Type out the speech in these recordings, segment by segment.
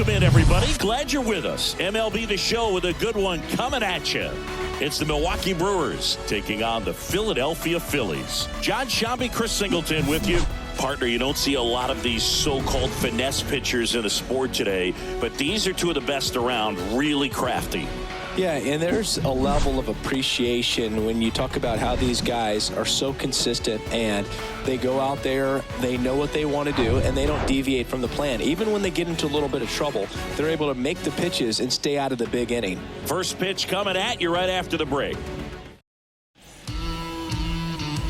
Welcome in, everybody. Glad you're with us. MLB The Show with a good one coming at you. It's the Milwaukee Brewers taking on the Philadelphia Phillies. John Shambi, Chris Singleton with you. Partner, you don't see a lot of these so-called finesse pitchers in the sport today, but these are two of the best around, really crafty. Yeah, and there's a level of appreciation when you talk about how these guys are so consistent and they go out there, they know what they want to do, and they don't deviate from the plan. Even when they get into a little bit of trouble, they're able to make the pitches and stay out of the big inning. First pitch coming at you right after the break.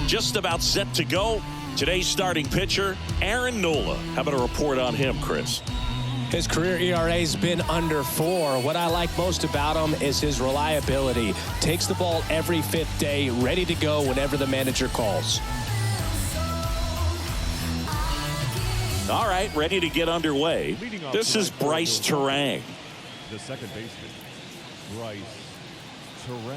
Just about set to go. Today's starting pitcher, Aaron Nola. How about a report on him, Chris? His career ERA's been under 4. What I like most about him is his reliability. Takes the ball every fifth day, ready to go whenever the manager calls. All right, ready to get underway. This is Bryce Turang. The second baseman, Bryce Turang.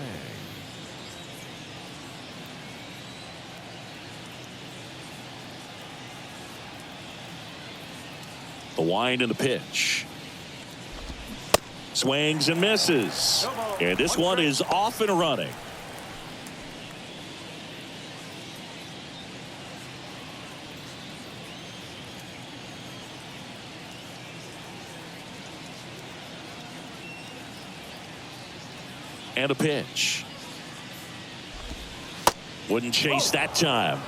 The wind and the pitch. Swings and misses. And this one is off and running. And a pitch. Wouldn't chase that time.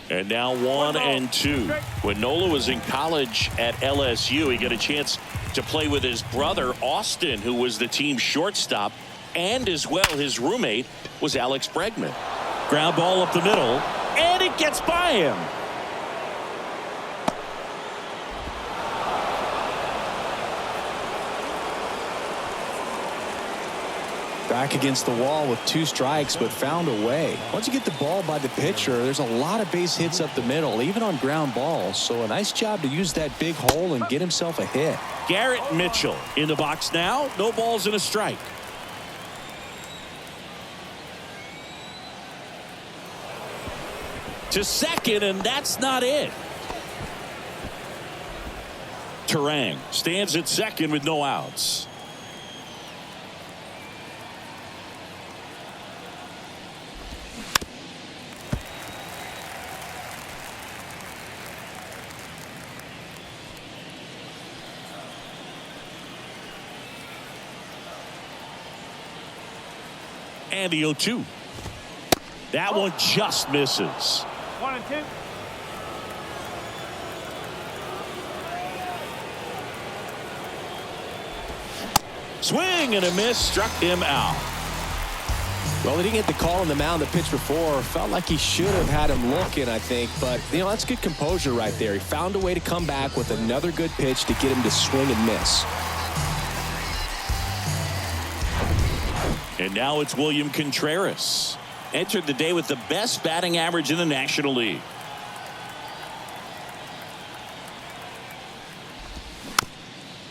And now 1-2. When Nola was in college at LSU, he got a chance to play with his brother, Austin, who was the team shortstop, and as well his roommate was Alex Bregman. Ground ball up the middle, and it gets by him. Back against the wall with 2 strikes, but found a way. Once you get the ball by the pitcher, there's a lot of base hits up the middle, even on ground balls. So a nice job to use that big hole and get himself a hit. Garrett Mitchell in the box now. No balls and a strike. To second, and that's not it. Turang stands at second with no outs. And the 0-2. That one just misses. 1-2. Swing and a miss, struck him out. Well, he didn't get the call on the mound the pitch before. Felt like he should have had him looking, I think. But, you know, that's good composure right there. He found a way to come back with another good pitch to get him to swing and miss. And now it's William Contreras. Entered the day with the best batting average in the National League.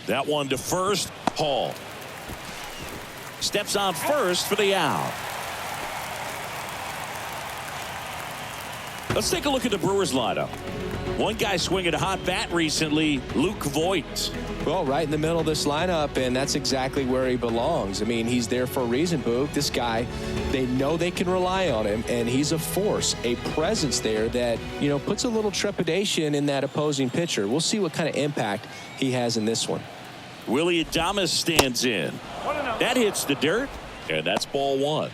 That one to first. Hall steps on first for the out. Let's take a look at the Brewers lineup. One guy swinging a hot bat recently, Luke Voigt. Well, right in the middle of this lineup, and that's exactly where he belongs. I mean, he's there for a reason, Boog. This guy, they know they can rely on him, and he's a force, a presence there that, you know, puts a little trepidation in that opposing pitcher. We'll see what kind of impact he has in this one. Willie Adames stands in. That hits the dirt, and that's ball 1.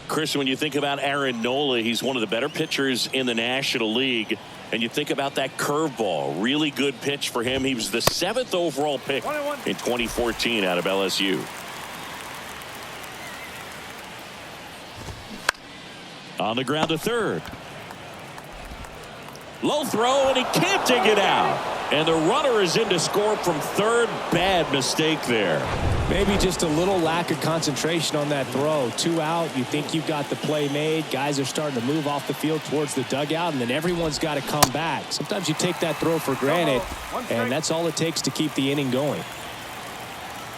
Chris, when you think about Aaron Nola, he's one of the better pitchers in the National League. And you think about that curveball, really good pitch for him. He was the 7th overall pick in 2014 out of LSU. On the ground to third. Low throw, and he can't dig it out. And the runner is in to score from third. Bad mistake there. Maybe just a little lack of concentration on that throw. 2 out, you think you've got the play made. Guys are starting to move off the field towards the dugout, and then everyone's got to come back. Sometimes you take that throw for granted, and that's all it takes to keep the inning going.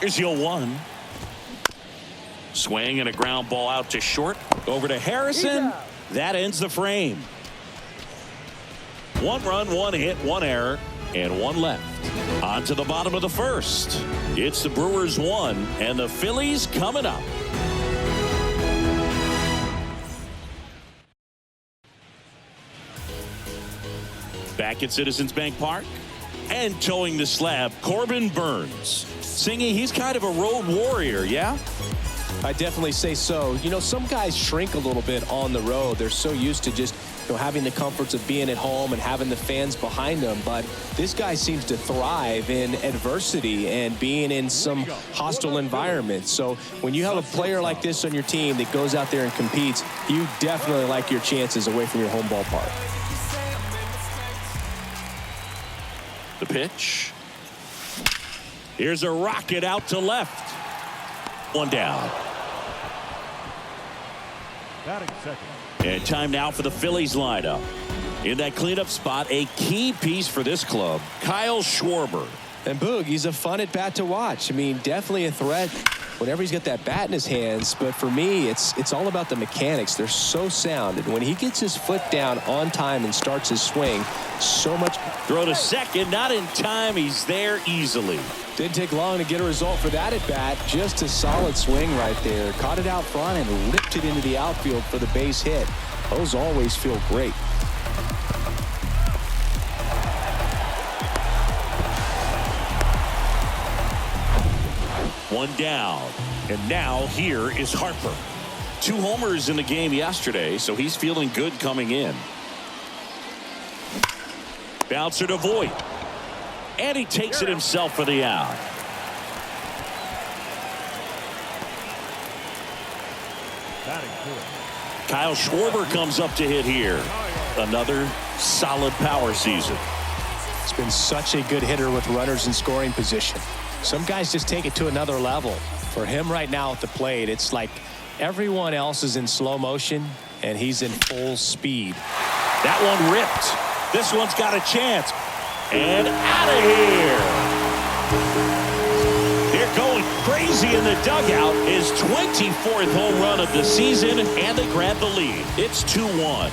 Here's your 1. Swing and a ground ball out to short. Over to Harrison. That ends the frame. 1 run, 1 hit, 1 error, and 1 left. On to the bottom of the first. It's the Brewers 1 and the Phillies coming up. Back at Citizens Bank Park and towing the slab, Corbin Burns. Singy, he's kind of a road warrior, yeah? I definitely say so. You know, some guys shrink a little bit on the road. They're so used to just, you know, having the comforts of being at home and having the fans behind them. But this guy seems to thrive in adversity and being in some hostile environments. So when you have a player like this on your team that goes out there and competes, you definitely like your chances away from your home ballpark. The pitch. Here's a rocket out to left. 1 down. Batting second. And time now for the Phillies lineup. In that cleanup spot, a key piece for this club, Kyle Schwarber. And Boog, he's a fun at bat to watch. I mean, definitely a threat whenever he's got that bat in his hands. But for me, it's all about the mechanics. They're so sound. And when he gets his foot down on time and starts his swing, so much. Throw to second, not in time. He's there easily. Didn't take long to get a result for that at bat. Just a solid swing right there. Caught it out front and lipped it into the outfield for the base hit. Those always feel great. One down. And now here is Harper. 2 homers in the game yesterday, so he's feeling good coming in. Bouncer to Voit. And he takes it himself for the out. Kyle Schwarber comes up to hit here. Another solid power season. It's been such a good hitter with runners in scoring position. Some guys just take it to another level. For him right now at the plate, it's like everyone else is in slow motion and he's in full speed. That one ripped. This one's got a chance. And out of here. They're going crazy in the dugout. His 24th home run of the season, and they grab the lead. It's 2-1.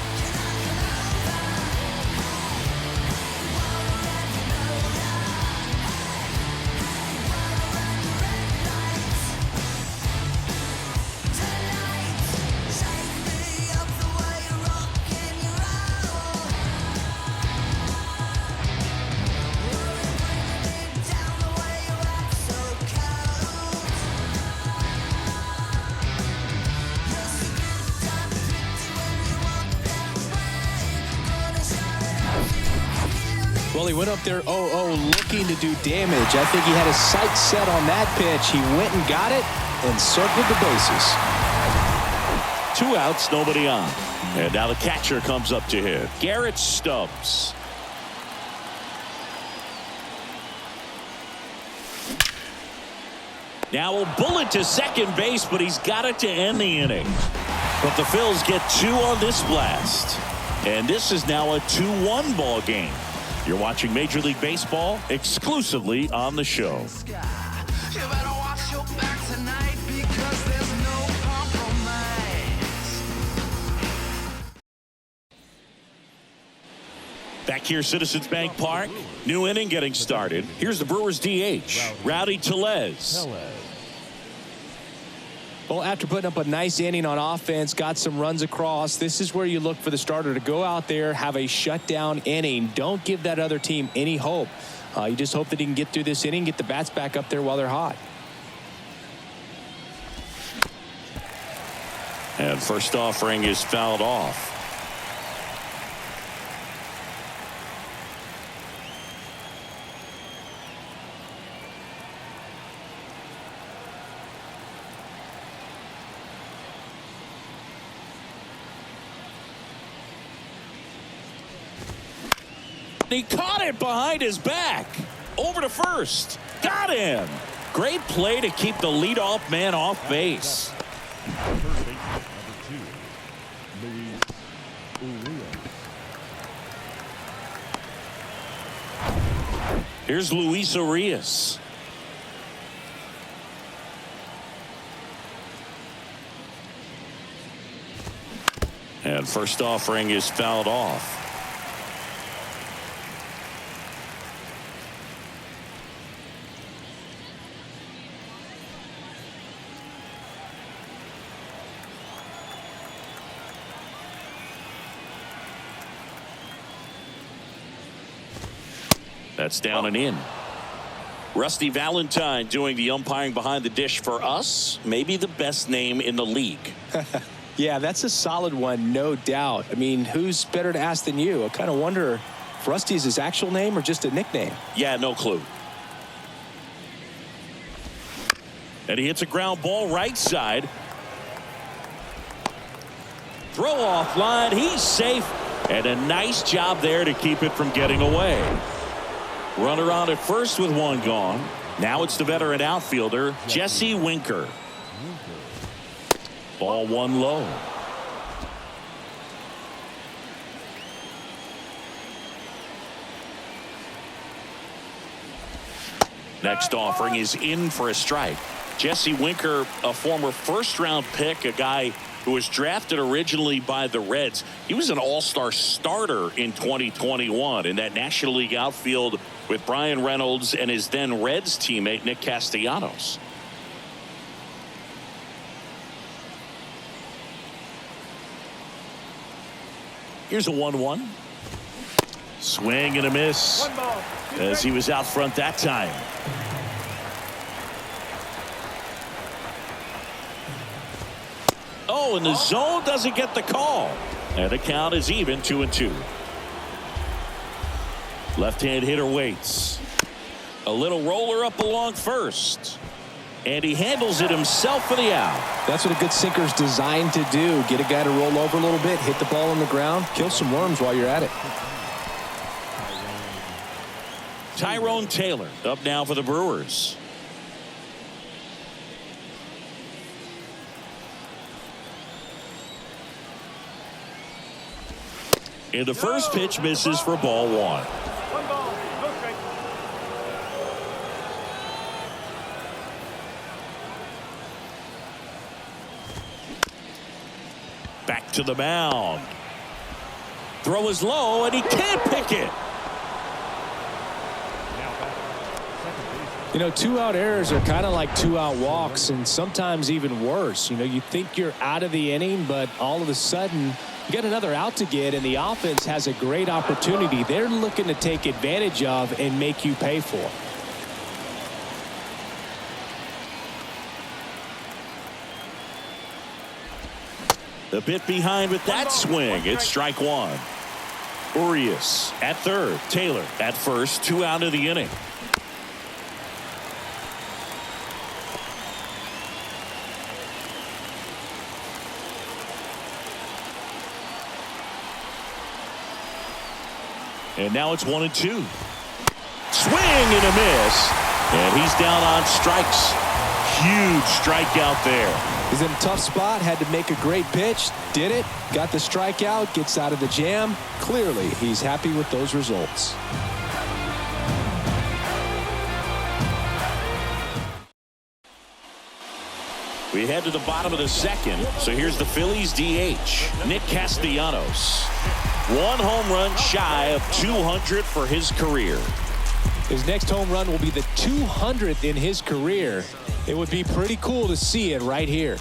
Well, he went up there 0-0 looking to do damage. I think he had his sights set on that pitch. He went and got it and circled the bases. 2 outs, nobody on. And now the catcher comes up to hit. Garrett Stubbs. Now a bullet to second base, but he's got it to end the inning. But the Phils get 2 on this blast. And this is now a 2-1 ball game. You're watching Major League Baseball exclusively on the show. Back here, Citizens Bank Park. New inning getting started. Here's the Brewers DH, Rowdy Tellez. Well, after putting up a nice inning on offense, got some runs across, this is where you look for the starter to go out there, have a shutdown inning. Don't give that other team any hope. You just hope that he can get through this inning, get the bats back up there while they're hot. And first offering is fouled off. He caught it behind his back. Over to first. Got him. Great play to keep the leadoff man off base. Third baseman, number 2, Luis Urias. Here's Luis Urias. And first offering is fouled off. That's down and in. Rusty Valentine doing the umpiring behind the dish for us. Maybe the best name in the league. Yeah, that's a solid one, no doubt. I mean, who's better to ask than you? I kind of wonder if Rusty is his actual name or just a nickname. Yeah, no clue. And he hits a ground ball right side. Throw off line. He's safe. And a nice job there to keep it from getting away. Runner on at first with one gone. Now it's the veteran outfielder, Jesse Winker. Ball one low. Next offering is in for a strike. Jesse Winker, a former first-round pick, a guy who was drafted originally by the Reds. He was an all-star starter in 2021 in that National League outfield with Brian Reynolds and his then Reds teammate Nick Castellanos. Here's a 1-1. Swing and a miss as he was out front that time. Oh, and the zone doesn't get the call. And the count is even, 2-2. Left-hand hitter waits. A little roller up along first. And he handles it himself for the out. That's what a good sinker's designed to do. Get a guy to roll over a little bit, hit the ball on the ground, kill some worms while you're at it. Tyrone Taylor up now for the Brewers. And the first pitch misses for ball one. Back to the mound. Throw is low and he can't pick it. You know, 2-out errors are kind of like 2-out walks, and sometimes even worse. You know, you think you're out of the inning, but all of a sudden you got another out to get, and the offense has a great opportunity they're looking to take advantage of and make you pay for. A bit behind with that swing. It's strike one. Urias at third. Taylor at first. 2 out of the inning. And now it's 1-2. Swing and a miss. And he's down on strikes. Huge strikeout there. He's in a tough spot, had to make a great pitch, did it, got the strikeout, gets out of the jam. Clearly, he's happy with those results. We head to the bottom of the second. So here's the Phillies DH, Nick Castellanos. 1 home run shy of 200 for his career. His next home run will be the 200th in his career. It would be pretty cool to see it right here.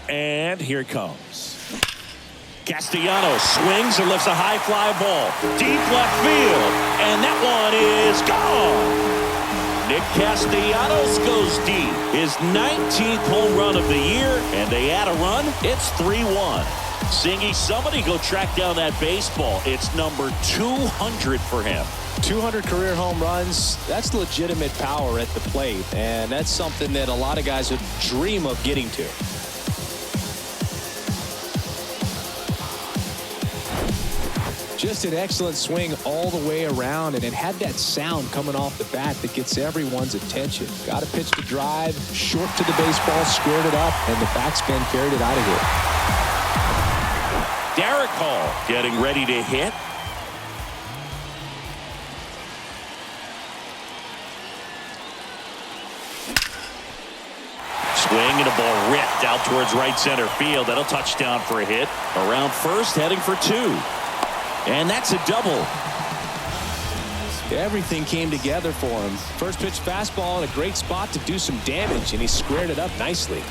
And here it comes. Castellanos swings and lifts a high fly ball. Deep left field. And that one is gone. Nick Castellanos goes deep. His 19th home run of the year. And they add a run. It's 3-1. Singy, somebody go track down that baseball. It's number 200 for him. 200 career home runs, that's legitimate power at the plate, and that's something that a lot of guys would dream of getting to. Just an excellent swing all the way around, and it had that sound coming off the bat that gets everyone's attention. Got a pitch to drive, short to the baseball, squared it up, and the backspin carried it out of here. Derek Hall getting ready to hit. Swing and a ball ripped out towards right center field. That'll touch down for a hit. Around first, heading for 2. And that's a double. Everything came together for him. First pitch fastball in a great spot to do some damage, and he squared it up nicely.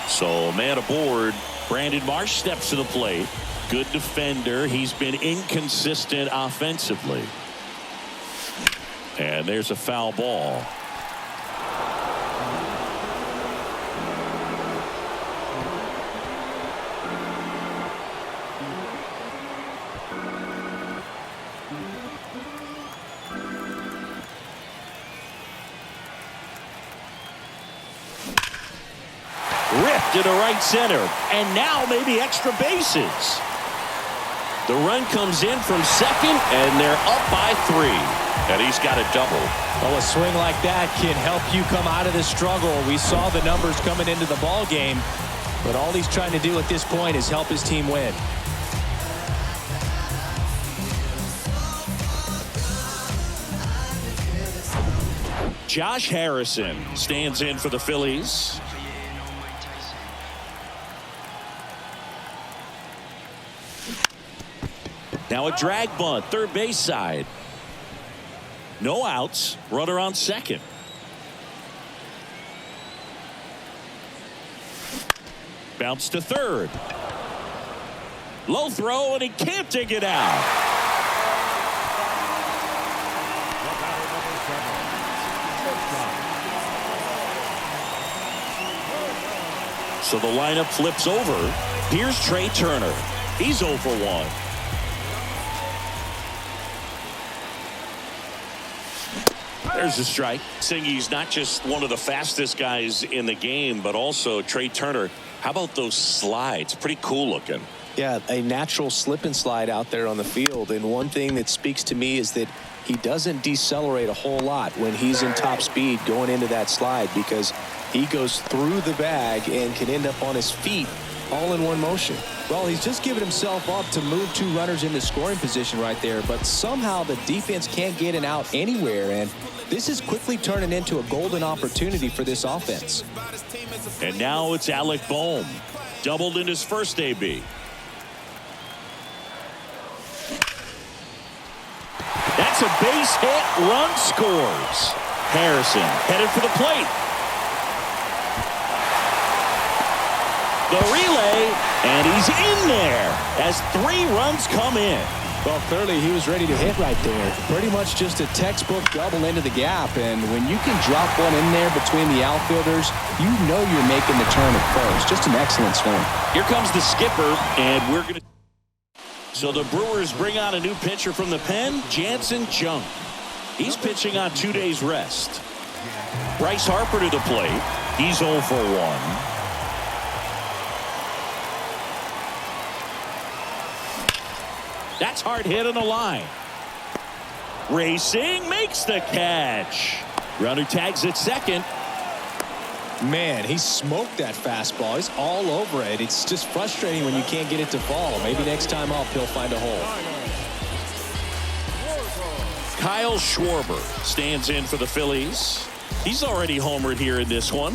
So man aboard. Brandon Marsh steps to the plate. Good defender. He's been inconsistent offensively. And there's a foul ball. Ripped into right center, and now maybe extra bases. The run comes in from second, and they're up by 3. And he's got a double. Well, a swing like that can help you come out of the struggle. We saw the numbers coming into the ball game, but all he's trying to do at this point is help his team win. Josh Harrison stands in for the Phillies. Now a drag bunt, third base side. No outs, runner on second. Bounce to third. Low throw, and he can't dig it out. So the lineup flips over. Here's Trey Turner. He's 0 for 1. There's a strike. Saying he's not just one of the fastest guys in the game, but also Trey Turner. How about those slides? Pretty cool looking. Yeah, a natural slip and slide out there on the field. And one thing that speaks to me is that he doesn't decelerate a whole lot when he's in top speed going into that slide, because he goes through the bag and can end up on his feet all in one motion. Well, he's just given himself up to move 2 runners into scoring position right there, but somehow the defense can't get an out anywhere, and this is quickly turning into a golden opportunity for this offense. And now it's Alec Bohm. Doubled in his first AB. That's a base hit. Run scores. Harrison headed for the plate. The relay, and he's in there as 3 runs come in. Well, clearly he was ready to hit right there. Pretty much just a textbook double into the gap, and when you can drop one in there between the outfielders, you know you're making the turn at first. Just an excellent swing. Here comes the skipper, and we're going to... So the Brewers bring on a new pitcher from the pen, Jansen Junk. He's pitching on 2 days rest. Bryce Harper to the plate. He's 0 for 1. That's hard hit on the line. Racing, makes the catch. Runner tags at second. Man, he smoked that fastball. He's all over it. It's just frustrating when you can't get it to fall. Maybe next time up he'll find a hole. Kyle Schwarber stands in for the Phillies. He's already homered here in this one.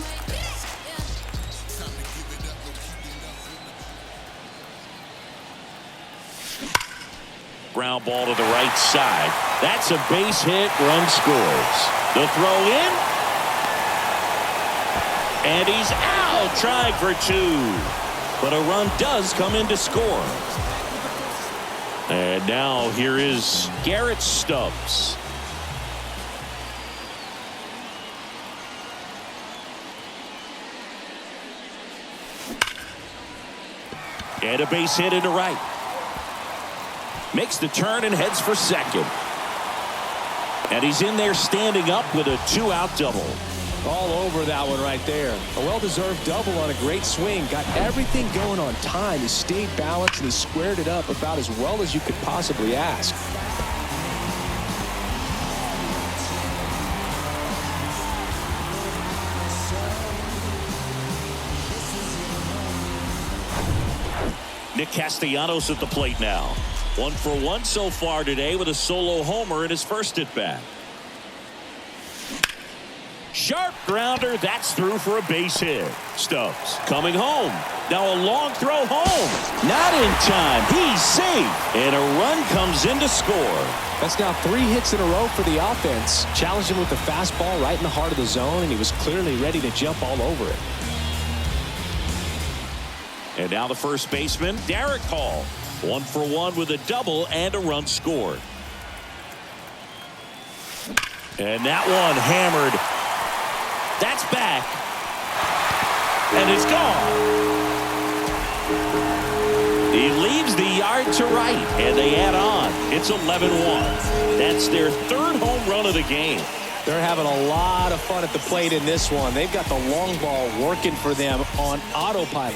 Ground ball to the right side. That's a base hit. Run scores. The throw in. And he's out. Trying for 2. But a run does come in to score. And now here is Garrett Stubbs. And a base hit into right. Makes the turn and heads for second. And he's in there standing up with a 2-out double. All over that one right there. A well-deserved double on a great swing. Got everything going on time. He stayed balanced and he squared it up about as well as you could possibly ask. Nick Castellanos at the plate now. 1 for 1 so far today with a solo homer in his first at bat. Sharp grounder. That's through for a base hit. Stubbs coming home. Now a long throw home. Not in time. He's safe. And a run comes in to score. That's now 3 hits in a row for the offense. Challenged him with the fastball right in the heart of the zone, and he was clearly ready to jump all over it. And now the first baseman, Derek Hall. 1 for 1 with a double and a run scored. And that one hammered. That's back. And it's gone. He leaves the yard to right, and they add on. It's 11-1. That's their 3rd home run of the game. They're having a lot of fun at the plate in this one. They've got the long ball working for them on autopilot.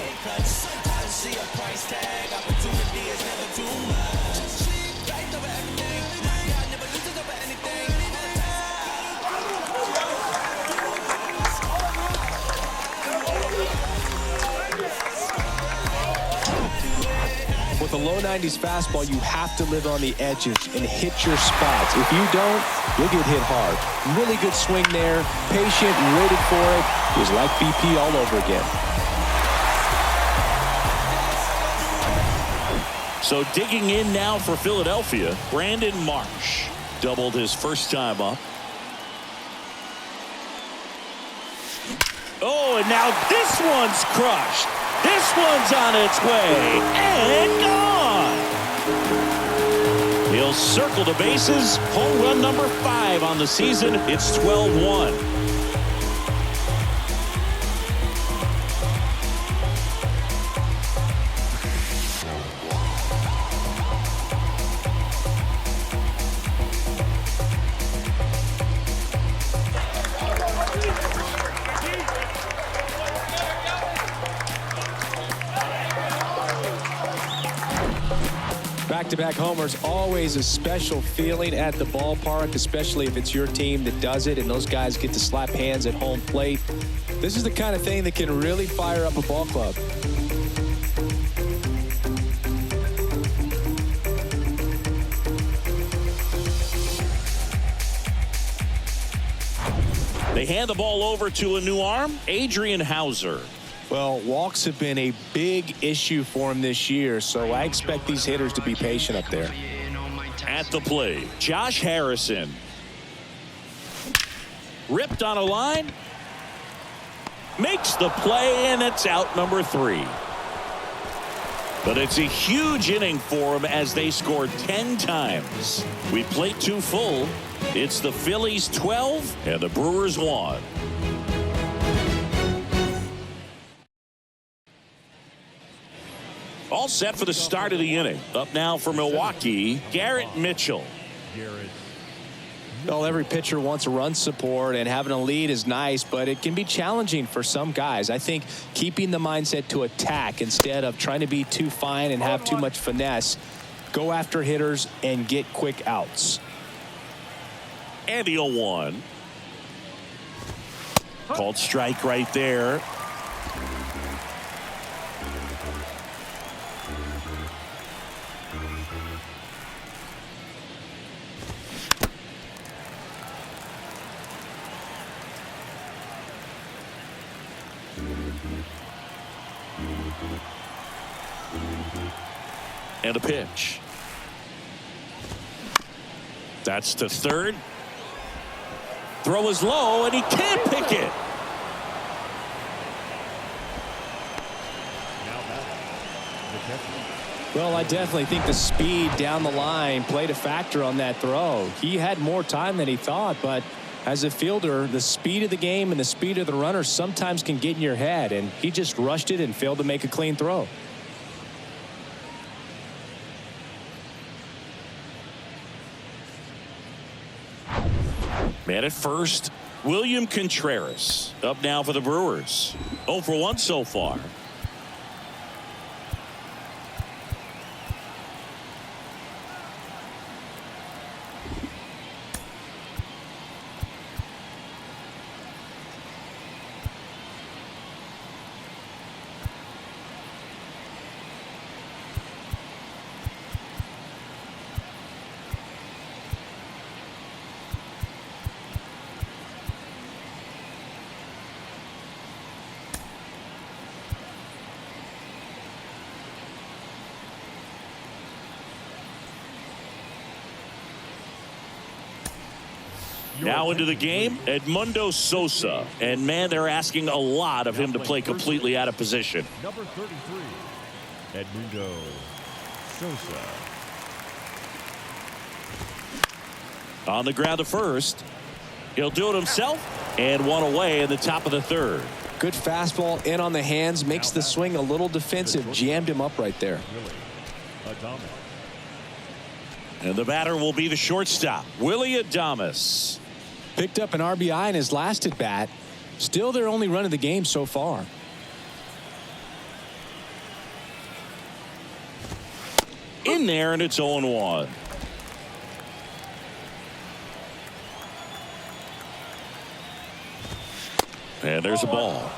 With a low 90s fastball, you have to live on the edges and hit your spots. If you don't, you'll get hit hard. Really good swing there. Patient, waited for it. It was like BP all over again. So digging in now for Philadelphia, Brandon Marsh doubled his first time up. Oh, and now this one's crushed. This one's on its way and gone. He'll circle the bases. Home run number 5 on the season. It's 12-1. Back-to-back homers, always a special feeling at the ballpark, especially if it's your team that does it and those guys get to slap hands at home plate. This is the kind of thing that can really fire up a ball club. They hand the ball over to a new arm, Adrian Hauser. Well, walks have been a big issue for him this year, so I expect these hitters to be patient up there. At the plate, Josh Harrison. Ripped on a line. Makes the play, and it's out number 3. But it's a huge inning for him as they scored 10 times. We played 2 full. It's the Phillies 12 and the Brewers 1. All set for the start of the inning. Up now for Milwaukee, Garrett Mitchell. Well, every pitcher wants a run support, and having a lead is nice, but it can be challenging for some guys. I think keeping the mindset to attack instead of trying to be too fine and have too much finesse, go after hitters and get quick outs. And the 0-1. Called strike right there. And a pitch. That's to third. Throw is low, and he can't pick it. Well, I definitely think the speed down the line played a factor on that throw. He had more time than he thought, but as a fielder, the speed of the game and the speed of the runner sometimes can get in your head, and he just rushed it and failed to make a clean throw. Man at first, William Contreras up now for the Brewers. 0 for 1 so far. Now into the game, Edmundo Sosa. And, man, they're asking a lot of him to play completely out of position. Number 33, Edmundo Sosa. On the ground to first. He'll do it himself. And one away in the top of the third. Good fastball in on the hands. Makes the swing a little defensive. Jammed him up right there. And the batter will be the shortstop, Willie Adames. Picked up an RBI in his last at bat. Still their only run of the game so far. In there, and it's 0-1. And there's a ball.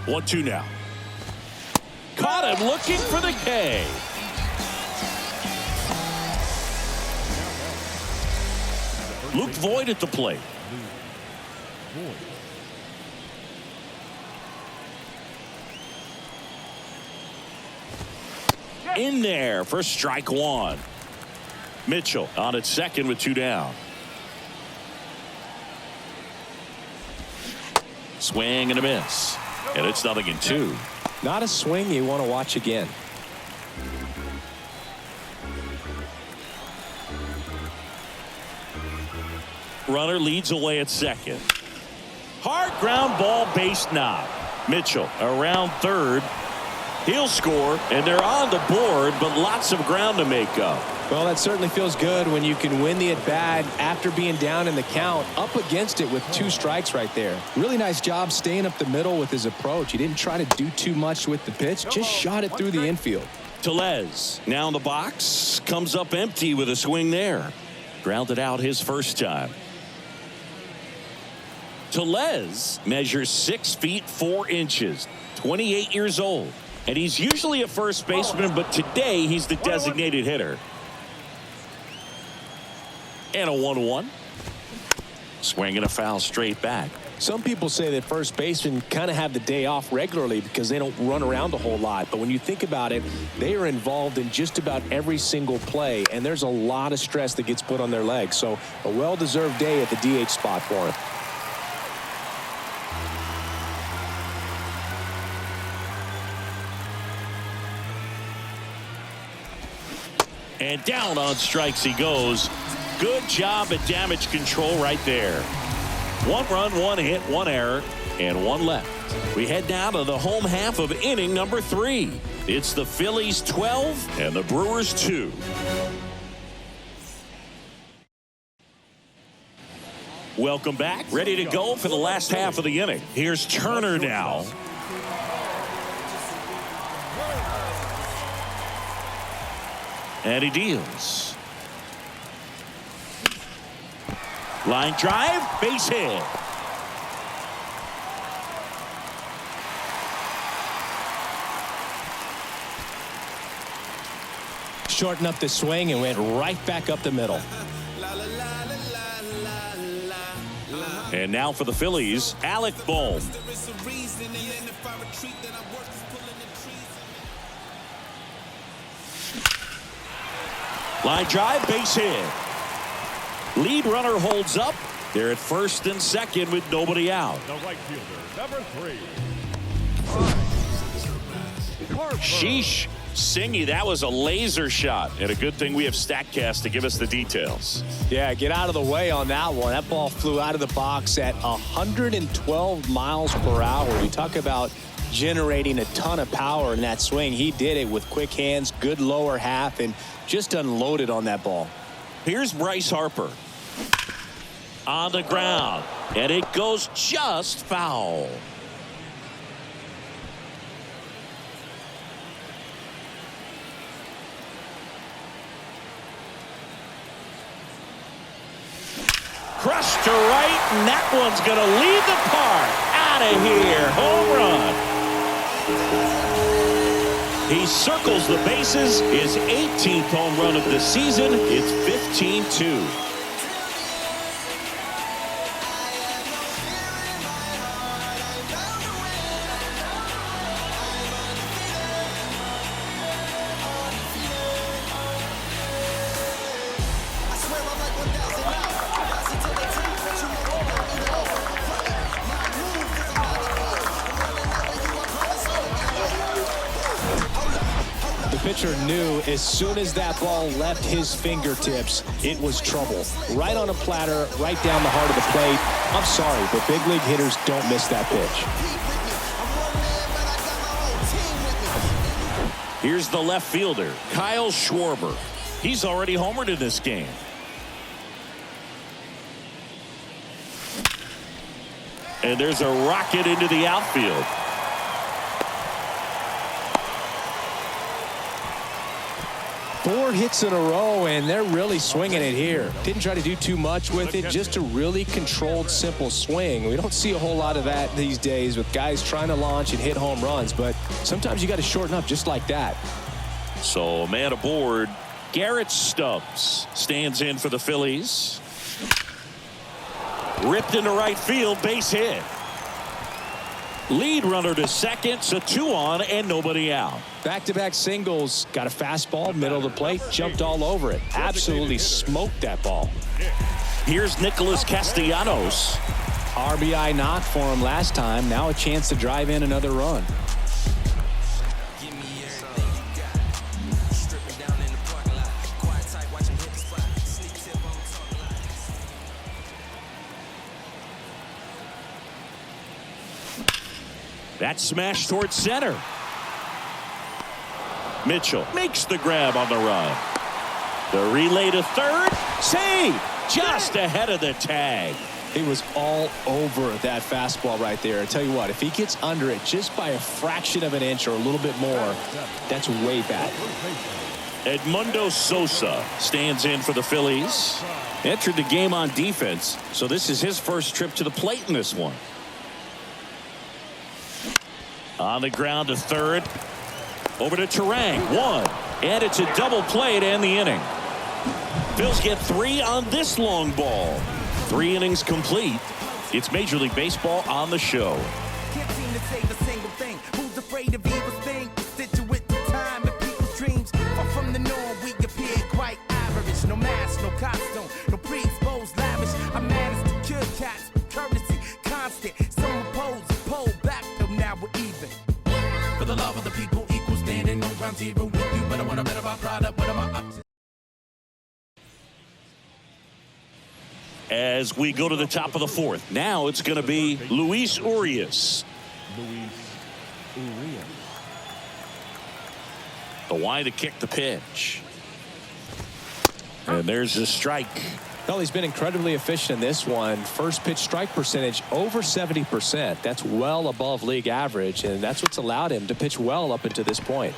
One, two now. Caught him looking for the K. Luke Voigt at the plate. In there for strike one. Mitchell on at second with 2 down. Swing and a miss. And it's 0-2. Not a swing you want to watch again. Runner leads away at second. Hard ground ball, base knock. Mitchell around third. He'll score, and they're on the board, but lots of ground to make up. Well, that certainly feels good when you can win the at-bat after being down in the count, up against it with 2 strikes right there. Really nice job staying up the middle with his approach. He didn't try to do too much with the pitch, just shot it through the infield. Tellez now in the box, comes up empty with a swing there. Grounded out his first time. Tellez measures 6 feet 4 inches, 28 years old. And he's usually a first baseman, but today he's the designated hitter. And a 1-1. Swing and a foul straight back. Some people say that first basemen kind of have the day off regularly because they don't run around a whole lot. But when you think about it, they are involved in just about every single play, and there's a lot of stress that gets put on their legs. So a well-deserved day at the DH spot for him. And down on strikes he goes. Good job at damage control right there. 1 run, 1 hit, 1 error, and 1 left. We head now to the home half of inning number 3. It's the Phillies 12 and the Brewers 2. Welcome back. Ready to go for the last half of the inning. Here's Turner now. And he deals. Line drive, base hit. Shortened up the swing and went right back up the middle. And now for the Phillies, Alec Bohm. Line drive, base hit. Lead runner holds up. They're at first and second with nobody out. The right fielder, number 3. Sheesh. Singy, that was a laser shot, and a good thing we have StatCast to give us the details. Yeah, get out of the way on that one. That ball flew out of the box at 112 miles per hour. You talk about generating a ton of power in that swing. He did it with quick hands, good lower half, and just unloaded on that ball. Here's Bryce Harper on the ground, and it goes just foul. Crushed to right, and that one's going to leave the park. Out of here. Home run. He circles the bases. His 18th home run of the season. It's 15-2. Pitcher knew as soon as that ball left his fingertips, it was trouble. Right on a platter, right down the heart of the plate. I'm sorry, but big league hitters don't miss that pitch. Here's the left fielder, Kyle Schwarber. He's already homered in this game. And there's a rocket into the outfield. Four hits in a row, and they're really swinging it here. Didn't try to do too much with it, just a really controlled, simple swing. We don't see a whole lot of that these days with guys trying to launch and hit home runs, but sometimes you got to shorten up just like that. So a man aboard. Garrett Stubbs stands in for the Phillies. Ripped into right field, base hit. Lead runner to second, so 2 on and nobody out. Back-to-back singles, got a fastball, middle of the plate, jumped all over it. Absolutely smoked that ball. Here's Nicholas Castellanos. RBI knock for him last time. Now a chance to drive in another run. That smash towards center. Mitchell makes the grab on the run. The relay to third. Save! Just ahead of the tag. He was all over that fastball right there. I tell you what, if he gets under it just by a fraction of an inch or a little bit more, that's way back. Edmundo Sosa stands in for the Phillies. Entered the game on defense, so this is his first trip to the plate in this one. On the ground to third. Over to Terang. 1. And it's a double play to end the inning. Phils get 3 on this long ball. 3 innings complete. It's Major League Baseball on the show. Can't seem to save a single thing. Who's afraid of evil thing? Situate the time and people's dreams. Far from the norm, we appear quite average. No mask, no costume, no pre-exposed lavish. I managed to cure cats with courtesy, constant. Some oppose, pull back, till now we're even. For the love of the people, equal standing, no ground zero with you. But I want a better product, what am I up to? As we go to the top of the 4th. Now it's going to be Luis Urias. The Y to kick the pitch. And there's a strike. Well, he's been incredibly efficient in this one. First pitch strike percentage over 70%. That's well above league average, and that's what's allowed him to pitch well up until this point.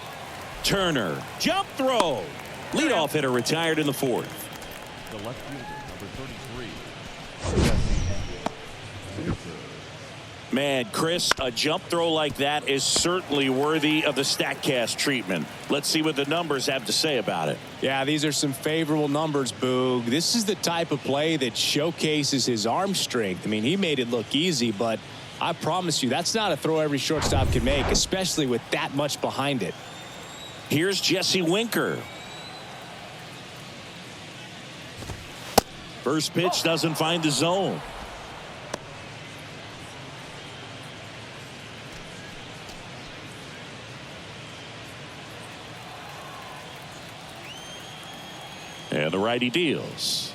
Turner, jump throw. Leadoff hitter retired in the 4th. The left fielder, number 33. Man, Chris, a jump throw like that is certainly worthy of the StatCast treatment. Let's see what the numbers have to say about it. Yeah, these are some favorable numbers, Boog. This is the type of play that showcases his arm strength. I mean, he made it look easy, but I promise you, that's not a throw every shortstop can make, especially with that much behind it. Here's Jesse Winker. First pitch doesn't find the zone. And the righty deals.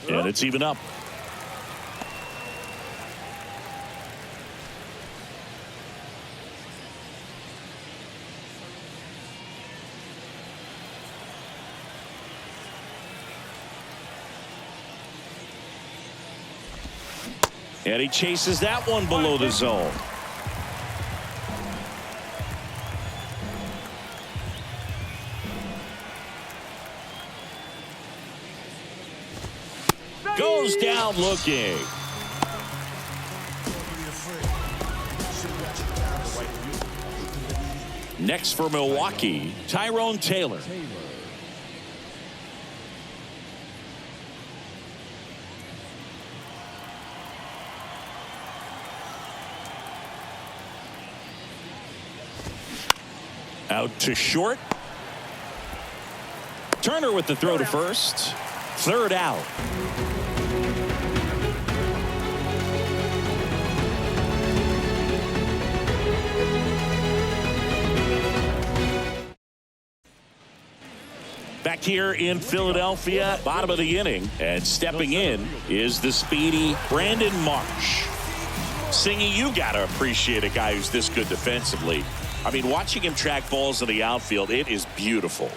And it's even up. And he chases that one below the zone. Goes down looking. Next for Milwaukee, Tyrone Taylor. Out to short. Turner with the throw to first. Third out. Back here in Philadelphia, bottom of the inning, and stepping in is the speedy Brandon Marsh. Singy, you got to appreciate a guy who's this good defensively. I mean, watching him track balls in the outfield, it is beautiful.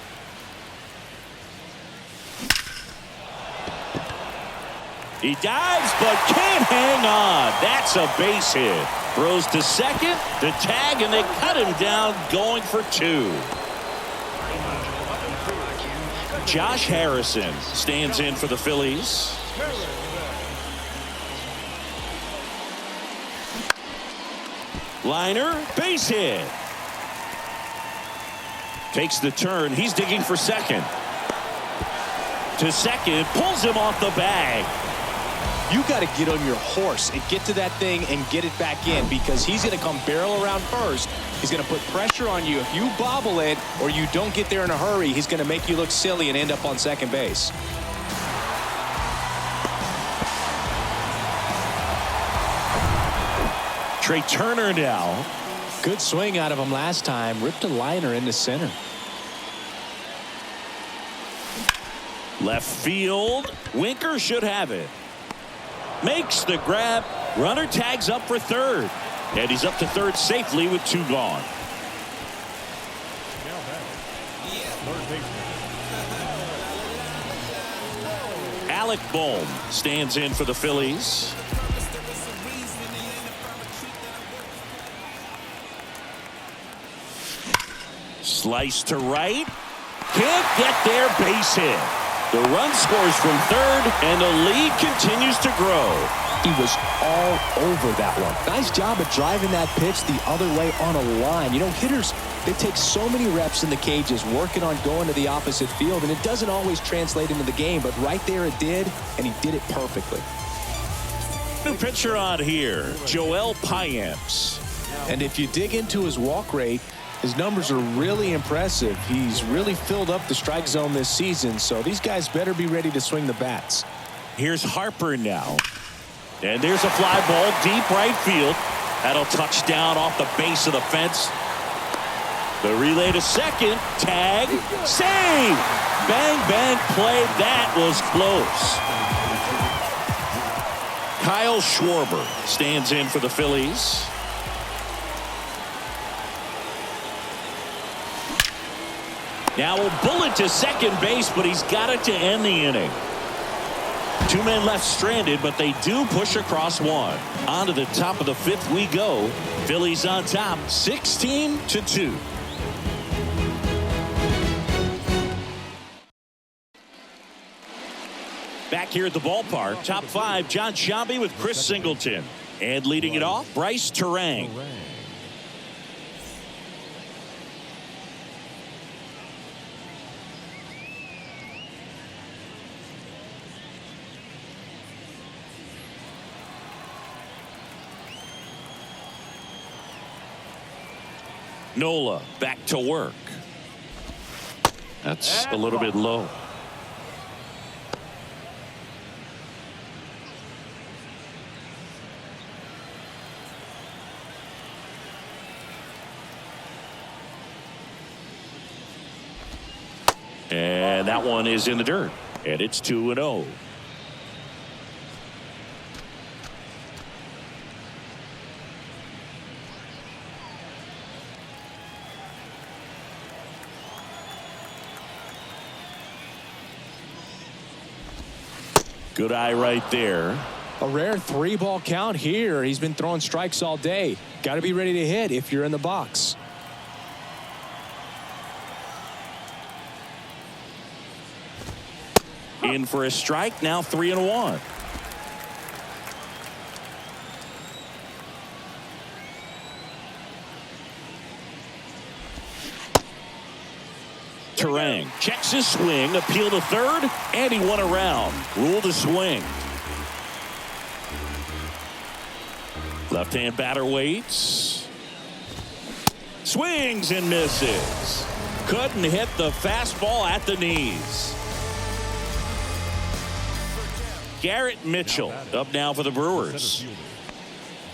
He dives, but can't hang on. That's a base hit. Throws to second, the tag, and they cut him down going for two. Josh Harrison stands in for the Phillies. Liner, base hit. Takes the turn. He's digging for second. To second, pulls him off the bag. You got to get on your horse and get to that thing and get it back in, because he's going to come barrel around first. He's going to put pressure on you. If you bobble it or you don't get there in a hurry, he's going to make you look silly and end up on second base. Trey Turner now. Good swing out of him last time. Ripped a liner into center. Left field. Winker should have it. Makes the grab. Runner tags up for third. And he's up to third safely with two gone. Alec Bohm stands in for the Phillies. Slice to right. Can't get there, base hit. The run scores from third, and the lead continues to grow. He was all over that one. Nice job of driving that pitch the other way on a line. You know, hitters, they take so many reps in the cages working on going to the opposite field, and it doesn't always translate into the game, but right there it did, and he did it perfectly. New pitcher on here, Joel Payamps. And if you dig into his walk rate, his numbers are really impressive. He's really filled up the strike zone this season, so these guys better be ready to swing the bats. Here's Harper now. And there's a fly ball deep right field. That'll touch down off the base of the fence. The relay to second. Tag. Save. Bang, bang play. That was close. Kyle Schwarber stands in for the Phillies. Now a bullet to second base, but he's got it to end the inning. Two men left stranded, but they do push across one. On to the top of the fifth we go. Phillies on top, 16-2. Back here at the ballpark, top five, John Shambi with Chris Singleton. And leading it off, Bryce Terang. Nola back to work. That's a little bit low. And And that one is in the dirt. And it's 2-0. Good eye right there. A rare 3-ball count here. He's been throwing strikes all day. Got to be ready to hit if you're in the box. In for a strike. Now 3-1. Terang checks his swing, appeal to third, and he won around. Rule the swing. Left-hand batter waits. Swings and misses. Couldn't hit the fastball at the knees. Garrett Mitchell up now for the Brewers.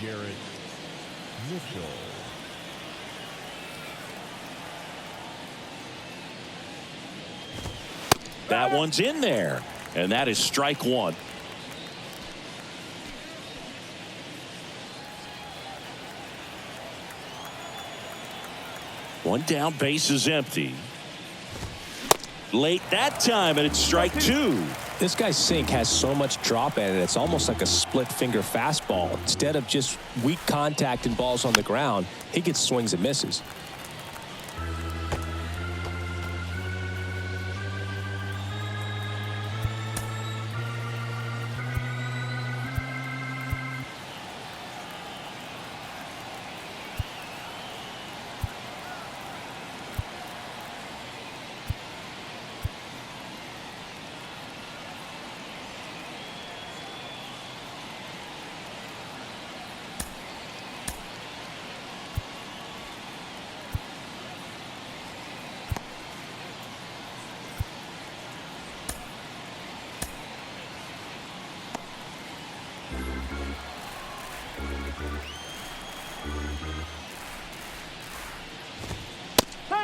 Garrett Mitchell. That one's in there, and that is strike one. One down, base is empty. Late that time, and it's strike two. This guy's sink has so much drop in it, it's almost like a split finger fastball. Instead of just weak contact and balls on the ground, he gets swings and misses.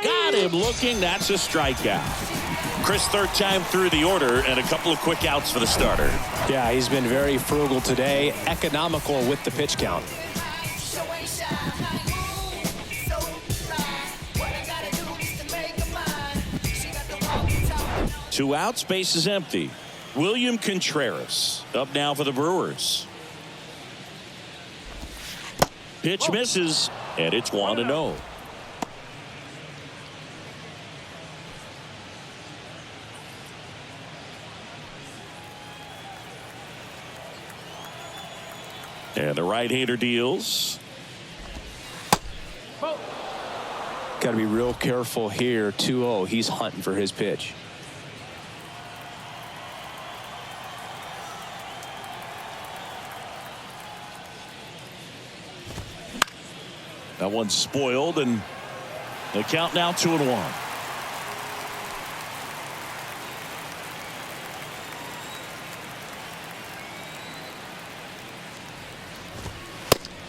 Got him looking. That's a strikeout. Chris, third time through the order, and a couple of quick outs for the starter. Yeah, he's been very frugal today, economical with the pitch count. Two outs, base is empty. William Contreras up now for the Brewers. Pitch misses, and it's 1-0. And the right-hander deals. Got to be real careful here. 2-0. He's hunting for his pitch. That one's spoiled, and the count now 2-1.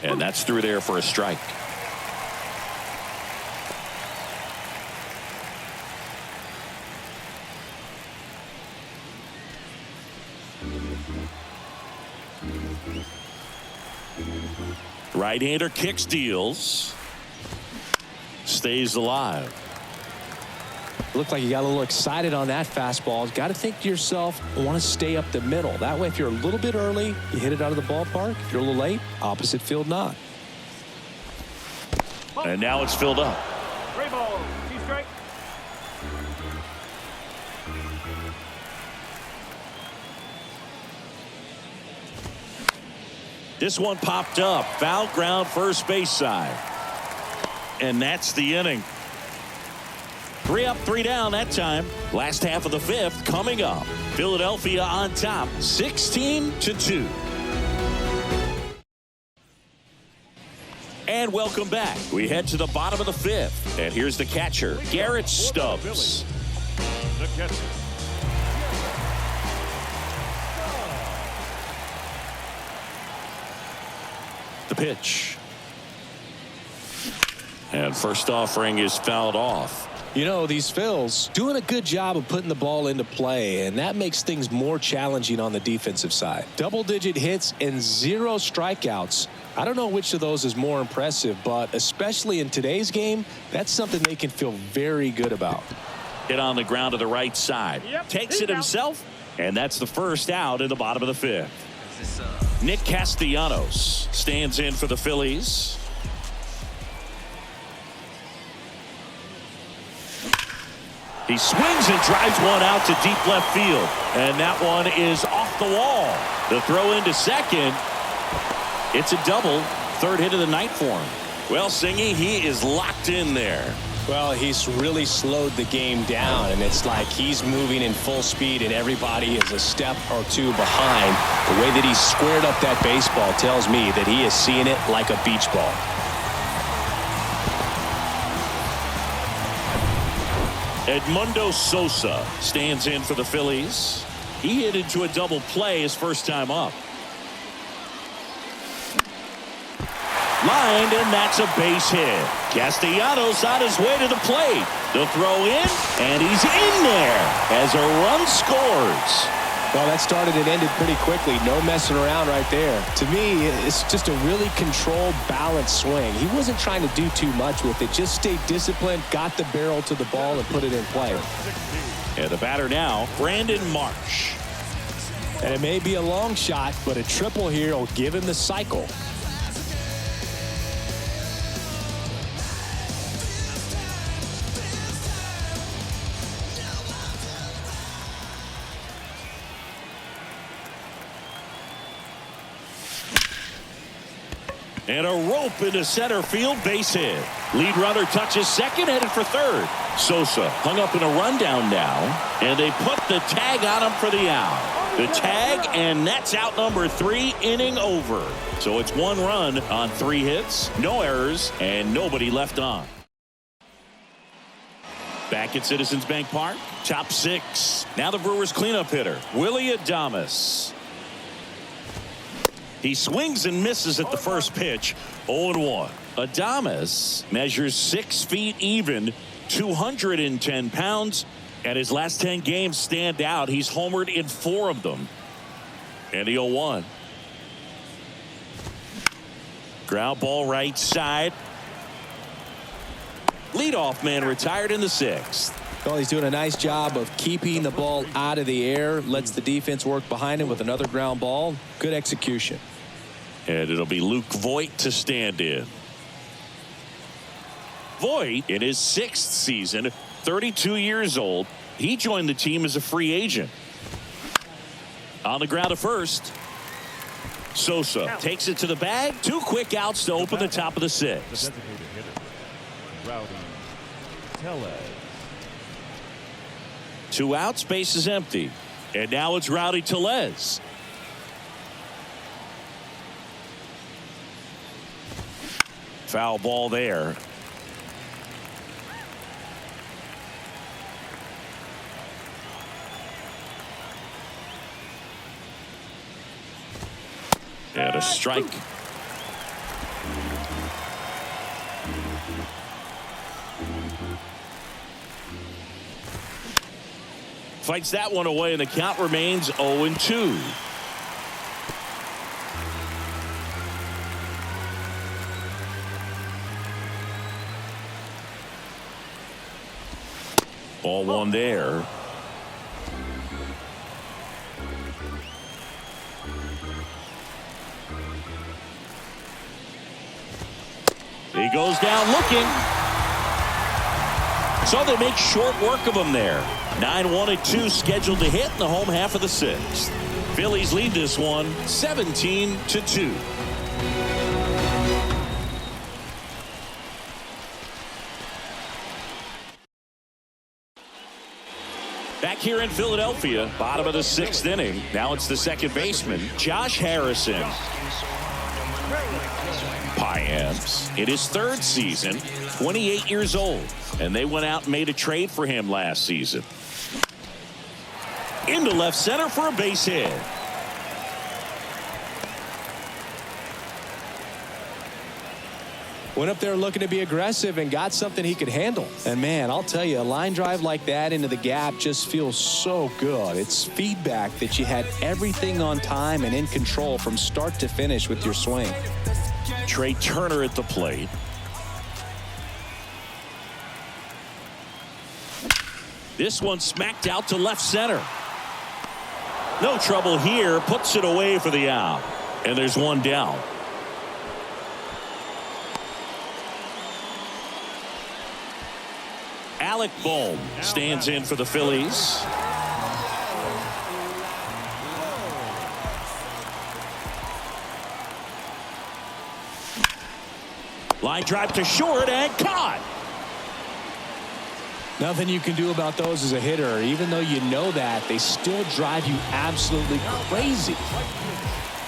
And that's through there for a strike. Right-hander kicks, deals. Stays alive. Looked like you got a little excited on that fastball. Got to think to yourself, I want to stay up the middle. That way, if you're a little bit early, you hit it out of the ballpark. If you're a little late, opposite field not. And now it's filled up. 3 balls, 2 strikes. This one popped up. Foul ground, first base side. And that's the inning. 3 up, 3 down that time. Last half of the 5th coming up. Philadelphia on top, 16-2. And welcome back. We head to the bottom of the 5th. And here's the catcher, Garrett Stubbs. The catcher. The pitch. And first offering is fouled off. You know, these Phils doing a good job of putting the ball into play, and that makes things more challenging on the defensive side. Double-digit hits and 0 strikeouts. I don't know which of those is more impressive, but especially in today's game, that's something they can feel very good about. Hit on the ground to the right side. Takes it himself, and that's the first out in the bottom of the 5th. Nick Castellanos stands in for the Phillies. He swings and drives one out to deep left field, and that one is off the wall. The throw into second. It's a double. 3rd hit of the night for him. Well, Singy, he is locked in there. Well, he's really slowed the game down, and it's like he's moving in full speed, and everybody is a step or two behind. The way that he squared up that baseball tells me that he is seeing it like a beach ball. Edmundo Sosa stands in for the Phillies. He hit into a double play his first time up. Lined, and that's a base hit. Castellanos on his way to the plate. The throw in, and he's in there as a run scores. Well, that started and ended pretty quickly. No messing around right there. To me, it's just a really controlled, balanced swing. He wasn't trying to do too much with it. Just stayed disciplined, got the barrel to the ball, and put it in play. And the batter now, Brandon Marsh. And it may be a long shot, but a triple here will give him the cycle. And a rope into center field, base hit. Lead runner touches second, headed for 3rd. Sosa hung up in a rundown now, and they put the tag on him for the out. The tag, and that's out number 3, inning over. So it's 1 run on 3 hits, no errors, and nobody left on. Back at Citizens Bank Park, top 6. Now the Brewers cleanup hitter, Willie Adames. He swings and misses at the first pitch. 0-1. Adames measures 6 feet even, 210 pounds, and his last 10 games stand out. He's homered in 4 of them. And the 0-1. Ground ball right side. Leadoff man retired in the 6th. Well, he's doing a nice job of keeping the ball out of the air. Lets the defense work behind him with another ground ball. Good execution. And it'll be Luke Voit to stand in. Voit, in his 6th season, 32 years old. He joined the team as a free agent. On the ground to first. Sosa takes it to the bag. 2 quick outs to open the top of the 6th. Rowdy Tellez. 2 outs, base is empty. And now it's Rowdy Tellez. Foul ball there. And a strike. Fights that one away, and the count remains 0-2. Ball 1 there. He goes down looking. So they make short work of him there. 9-1-2 scheduled to hit in the home half of the 6th. Phillies lead this one 17-2. Back here in Philadelphia, bottom of the 6th inning. Now it's the second baseman, Josh Harrison. Payams in his 3rd season, 28 years old, and they went out and made a trade for him last season. Into left center for a base hit. Went up there looking to be aggressive and got something he could handle. And man, I'll tell you, a line drive like that into the gap just feels so good. It's feedback that you had everything on time and in control from start to finish with your swing. Trey Turner at the plate. This one smacked out to left center. No trouble here. Puts it away for the out. And there's one down. Alec Bohm stands in for the Phillies. Line drive to short and caught. Nothing you can do about those as a hitter. Even though you know that, they still drive you absolutely crazy.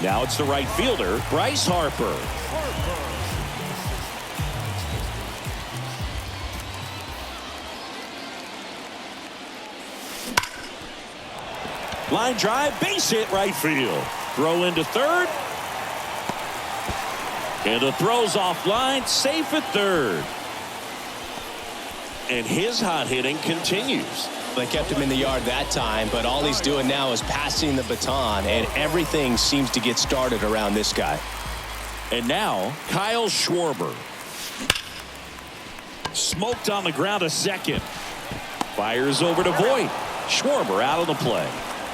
Now it's the right fielder, Bryce Harper. Line drive, base hit right field. Throw into third. And the throw's offline, safe at third. And his hot hitting continues. They kept him in the yard that time, but all he's doing now is passing the baton, and everything seems to get started around this guy. And now, Kyle Schwarber. Smoked on the ground a second. Fires over to Voit. Schwarber out of the play.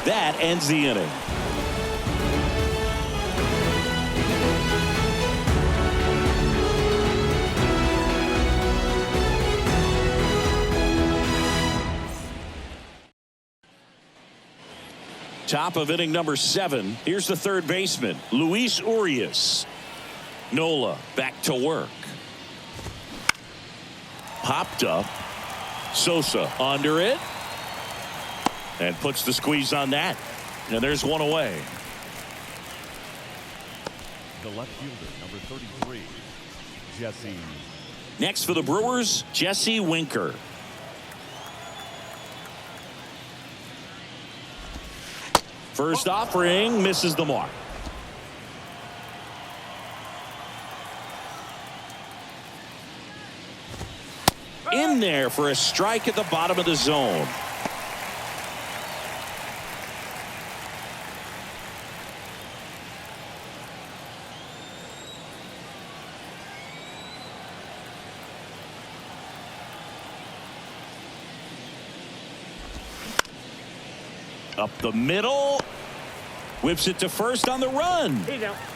That ends the inning. Top of inning number 7. Here's the third baseman, Luis Urias. Nola back to work. Popped up. Sosa under it. And puts the squeeze on that. And there's one away. The left fielder, number 33, Jesse. Next for the Brewers, Jesse Winker. First offering misses the mark. In there for a strike at the bottom of the zone. Up the middle. Whips it to first on the run.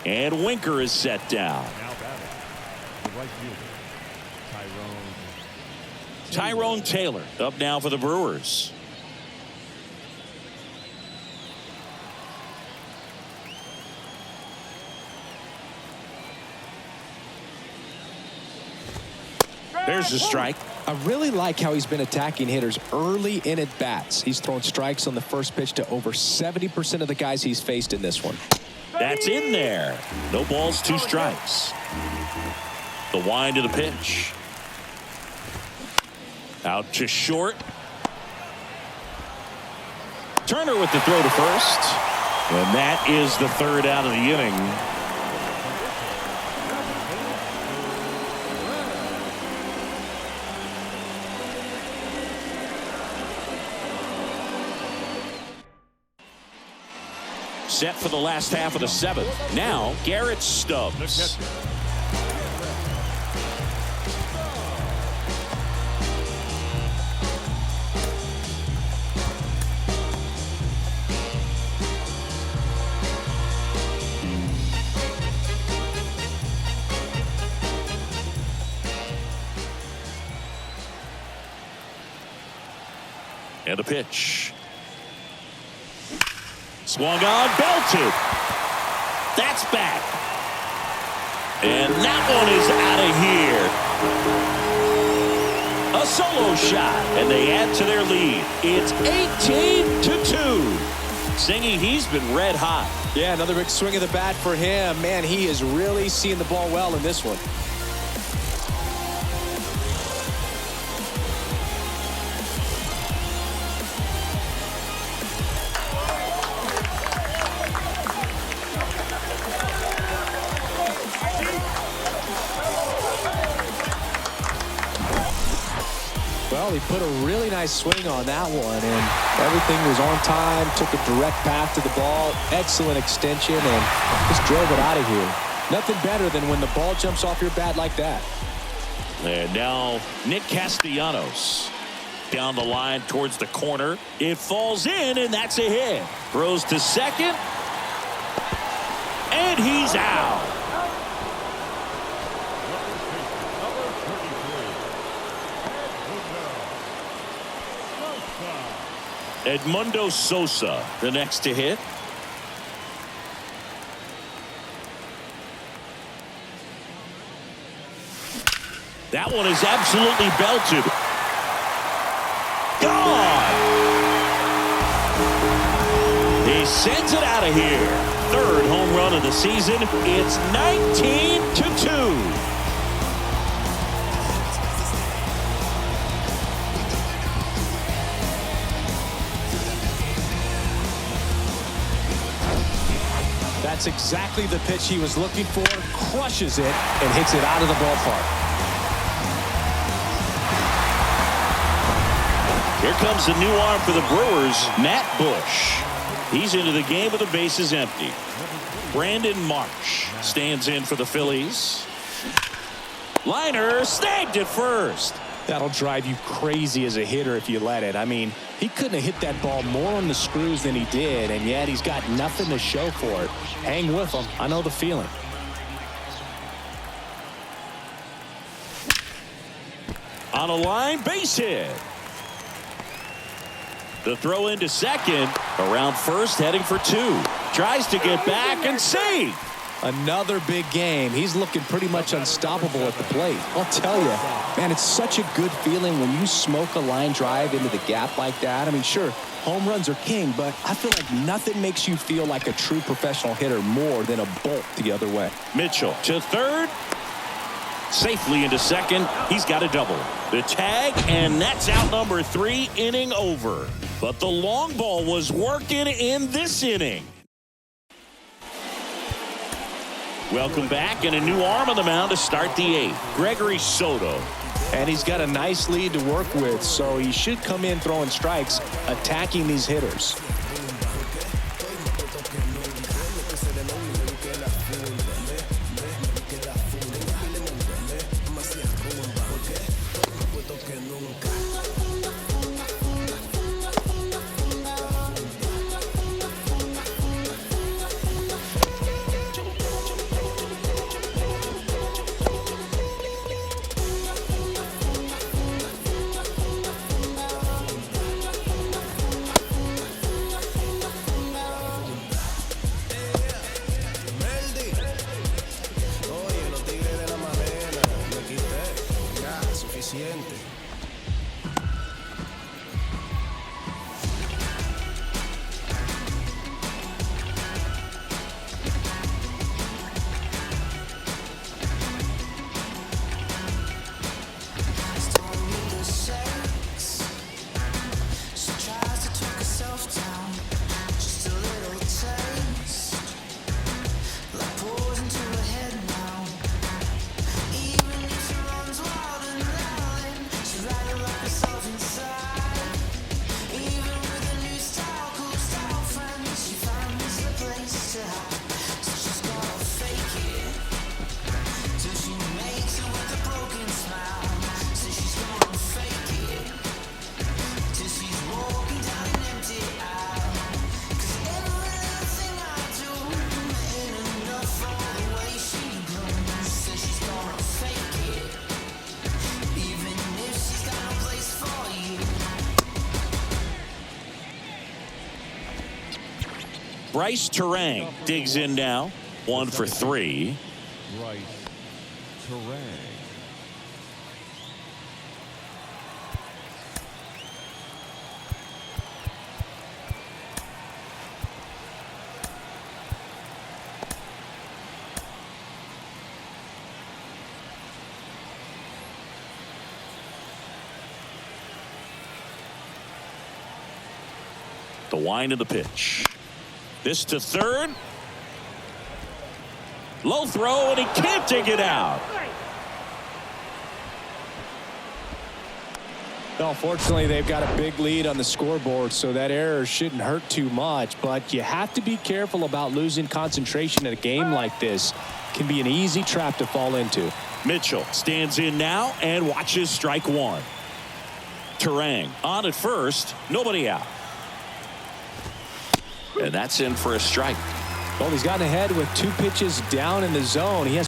And Winker is set down. Now batting, the right fielder, Tyrone Taylor up now for the Brewers. There's a strike. I really like how he's been attacking hitters early in at bats. He's thrown strikes on the first pitch to over 70% of the guys he's faced in this one. That's in there. No balls, 2 strikes. The wind of the pitch. Out to short. Turner with the throw to first. And that is the third out of the inning. Set for the last half of the 7th. Now, Garrett Stubbs. And a pitch. Swung on, belted. That's back. And that one is out of here. A solo shot, and they add to their lead. It's 18-2. Singy, he's been red hot. Yeah, another big swing of the bat for him. Man, he is really seeing the ball well in this one. Well, he put a really nice swing on that one, and everything was on time, took a direct path to the ball, excellent extension, and just drove it out of here. Nothing better than when the ball jumps off your bat like that. And now Nick Castellanos down the line towards the corner. It falls in, and that's a hit. Throws to second, and he's out. Edmundo Sosa, the next to hit. That one is absolutely belted. Gone! He sends it out of here. Third home run of the season. It's 19-2. That's exactly the pitch he was looking for. Crushes it and hits it out of the ballpark. Here comes the new arm for the Brewers, Matt Bush. He's into the game with the bases empty. Brandon Marsh stands in for the Phillies. Liner snagged it first. That'll drive you crazy as a hitter if you let it. I mean, he couldn't have hit that ball more on the screws than he did, and yet he's got nothing to show for it. Hang with him. I know the feeling. On a line, base hit. The throw into second, around first, heading for two. Tries to get back and save. Another big game. He's looking pretty much unstoppable at the plate. I'll tell you, man, it's such a good feeling when you smoke a line drive into the gap like that. I mean, sure, home runs are king, but I feel like nothing makes you feel like a true professional hitter more than a bolt the other way. Mitchell to third. Safely into second. He's got a double. The tag, and that's out number 3, inning over. But the long ball was working in this inning. Welcome back, and a new arm on the mound to start the 8th. Gregory Soto. And he's got a nice lead to work with, so he should come in throwing strikes, attacking these hitters. Bryce Terang digs in now. 1 for 3. Bryce Terang. The wind of the pitch. This to third. Low throw, and he can't dig it out. Well, fortunately, they've got a big lead on the scoreboard, so that error shouldn't hurt too much. But you have to be careful about losing concentration in a game like this. It can be an easy trap to fall into. Mitchell stands in now and watches strike one. Turang on at first, nobody out. And that's in for a strike. Well, he's gotten ahead with 2 pitches down in the zone. He has